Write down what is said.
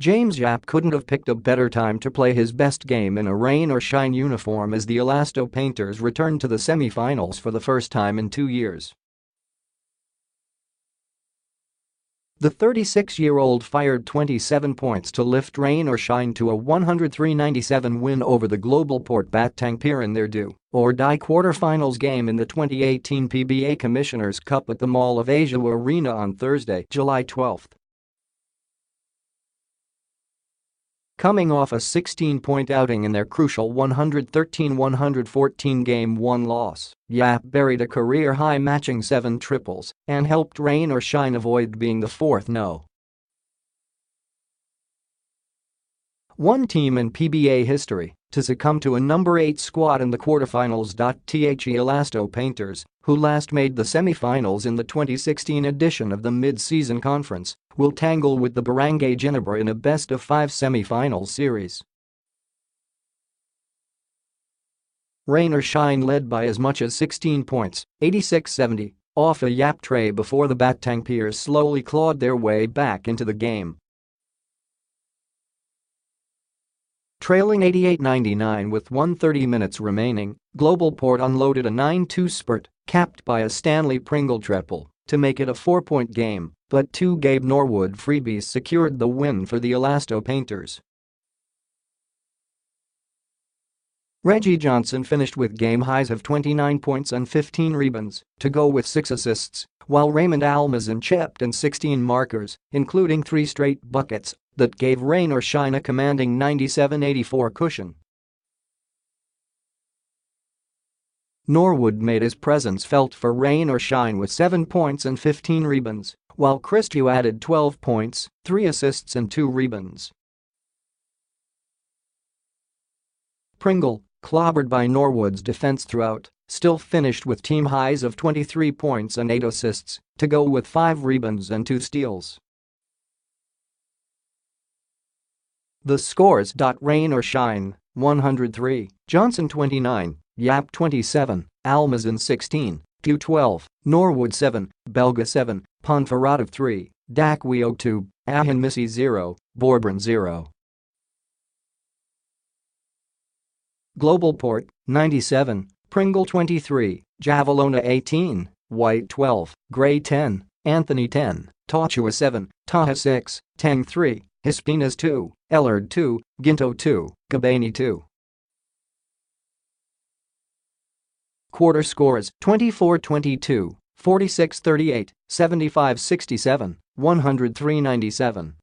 James Yap couldn't have picked a better time to play his best game in a rain-or-shine uniform as the Elasto Painters returned to the semi-finals for the first time in 2 years. The 36-year-old fired 27 points to lift rain or shine to a 103-97 win over the GlobalPort Batang Pier in their do-or-die quarterfinals game in the 2018 PBA Commissioners' Cup at the Mall of Asia Arena on Thursday, July 12. Coming off a 16-point outing in their crucial 113-114 Game 1 loss, Yap buried a career-high matching 7 triples and helped rain or shine avoid being the fourth no. One team in PBA history to succumb to a number 8 squad in the quarterfinals. The Elasto Painters, who last made the semifinals in the 2016 edition of the mid-season conference, will tangle with the Barangay Ginebra in a best-of-5 semifinals series. Rain or shine led by as much as 16 points, 86-70, off a Yap tray before the Batang Piers slowly clawed their way back into the game. Trailing 88-99 with 1:30 minutes remaining, GlobalPort unloaded a 9-2 spurt, capped by a Stanley Pringle triple, to make it a 4-point game, but 2 Gabe Norwood freebies secured the win for the Elasto Painters. Reggie Johnson finished with game highs of 29 points and 15 rebounds, to go with 6 assists, while Raymond Almazan chipped in 16 markers, including 3 straight buckets that gave rain or shine a commanding 97-84 cushion. Norwood made his presence felt for rain or shine with 7 points and 15 rebounds, while Christou added 12 points, 3 assists and 2 rebounds. Pringle, clobbered by Norwood's defense throughout, still finished with team highs of 23 points and 8 assists, to go with 5 rebounds and 2 steals. The scores. Rain or shine, 103, Johnson 29, Yap 27, Almazan 16, Q 12, Norwood 7, Belga 7, Ponferrada 3, Dakwio 2, Ahinmisi 0, Borbran 0. GlobalPort, 97, Pringle 23, Javelona 18, White 12, Gray 10, Anthony 10, Tochua 7, Taha 6, Teng 3, Hispinas 2, Ellard 2, Ginto 2, Kabani 2. Quarter scores 24-22, 46-38, 75-67, 103-97.